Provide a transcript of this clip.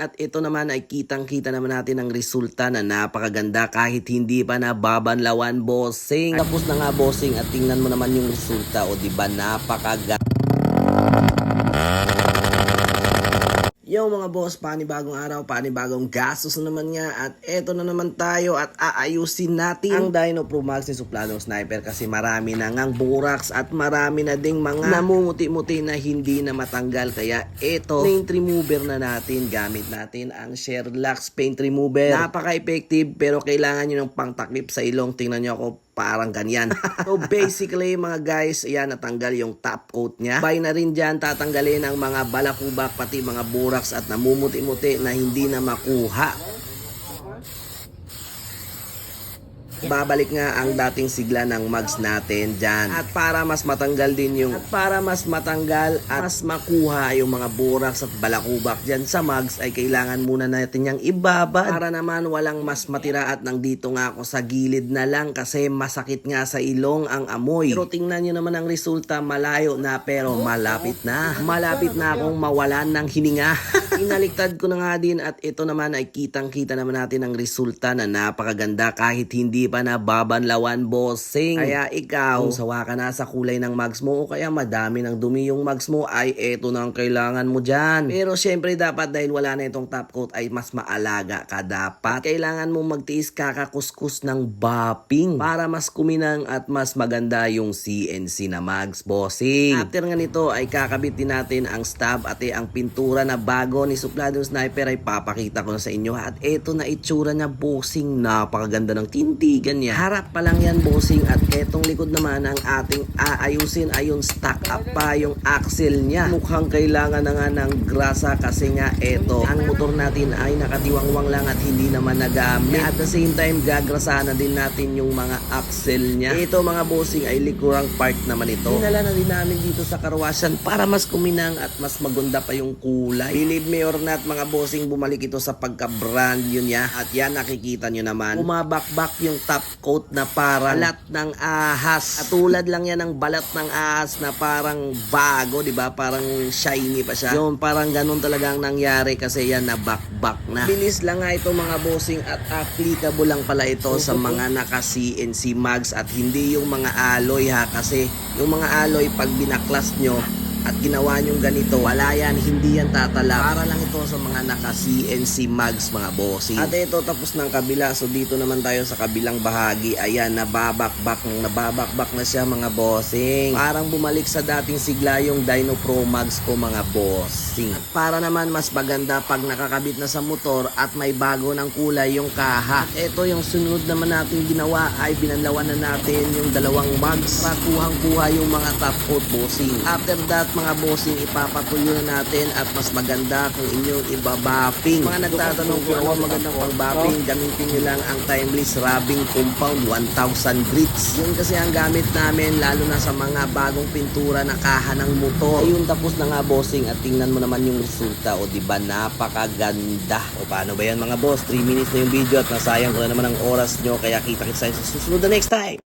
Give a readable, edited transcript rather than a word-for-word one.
At ito naman ay kitang-kita naman natin ang resulta na napakaganda kahit hindi pa nababanlawan, bossing. Tapos na nga, bossing, at tingnan mo naman yung resulta. O diba, napakaganda. Yo mga boss, panibagong araw, panibagong gastos na naman nga. At eto na naman tayo at aayusin natin ang Dyno Pro Max ni Supladong Sniper kasi marami na ngang buraks at marami na ding mga namumuti-muti na hindi na matanggal. Kaya eto, paint remover na natin. Gamit natin ang Sherlock's paint remover. Napaka-effective pero kailangan nyo ng pangtakip sa ilong. Tingnan nyo ako, parang ganyan. So basically mga guys, ayan, natanggal yung top coat niya. Bay na rin dyan, tatanggalin ang mga balakubak pati mga buraks at namumuti-muti na hindi na makuha. Babalik nga ang dating sigla ng mugs natin dyan. At para mas matanggal din yung mas makuha yung mga buraks at balakubak dyan sa mugs ay kailangan muna natin yung ibabad. Para naman walang mas matira at nandito nga ako sa gilid na lang kasi masakit nga sa ilong ang amoy. Pero tingnan nyo naman ang resulta, malayo na pero malapit na. Malapit na akong mawalan ng hininga. Inaliktad ko na nga din at ito naman ay kitang-kita naman natin ang resulta na napakaganda kahit hindi pa nababanlawan, bossing. Kaya ikaw, kung sawa ka na sa kulay ng mugs mo o kaya madami ng dumi yung mugs mo, ay eto na ang kailangan mo dyan. Pero syempre dapat dahil wala na itong top coat ay mas maalaga ka dapat. At kailangan mo magtiis kakakuskus ng bapping para mas kuminang at mas maganda yung CNC na mugs, bossing. After nga nito ay kakabit din natin ang stub at ang pintura na bago ni Supladong Sniper ay papakita ko na sa inyo. At eto na itsura niya, bossing. Napakaganda ng tintigan niya. Harap pa lang yan, bossing. At etong likod naman ang ating aayusin ay yung stock up pa yung axle niya. Mukhang kailangan na nga ng grasa kasi nga eto, ang motor natin ay nakadiwangwang lang at hindi naman nagamit. At the same time, gagrasahan na din natin yung mga axle niya. Ito mga bossing ay likurang part naman ito. Dinala na din namin dito sa karwasan para mas kuminang at mas maganda pa yung kulay. Believe me or not mga bossing, bumalik ito sa pagka-brand yun niya. At yan, nakikita nyo naman, bumabakbak yung top coat na parang balat ng ahas. At tulad lang yan ng balat ng ahas na parang bago, di ba? Parang shiny pa siya. Yun, parang ganun talaga ang nangyari kasi yan nabakbak na. Bilis lang nga ito mga bossing at applicable lang pala ito sa mga naka CNC mugs at hindi yung mga alloy ha, kasi yung mga alloy pag binaklas nyo at ginawa nyong ganito, wala yan, hindi yan tatala. Para lang ito sa mga naka CNC mugs mga bossing. At ito tapos ng kabila, so dito naman tayo sa kabilang bahagi. Ayan, nababakbak na siya mga bossing. Parang bumalik sa dating sigla yung Dyno Pro Max ko mga bossing. At para naman mas maganda pag nakakabit na sa motor at may bago ng kulay yung kaha. At ito yung sunod naman natin ginawa ay binanlawan na natin yung dalawang mugs para kuhang-kuha yung mga top coat, bossing. After that mga bossing, ipapatuyo na natin at mas maganda kung inyong ibabapping. Mga nagtatanong kung ano magandang pang-bapping, gamitin nyo lang ang Timeless Rubbing Compound 1000 grits. Yun kasi ang gamit namin lalo na sa mga bagong pintura na kaha ng motor. Ayun, tapos na nga bossing at tingnan mo naman yung resulta. O diba, napakaganda. O paano ba yan mga boss? 3 minutes na yung video at nasayang ko na naman ang oras nyo. Kaya kita-kits tayo sa susunod na next time.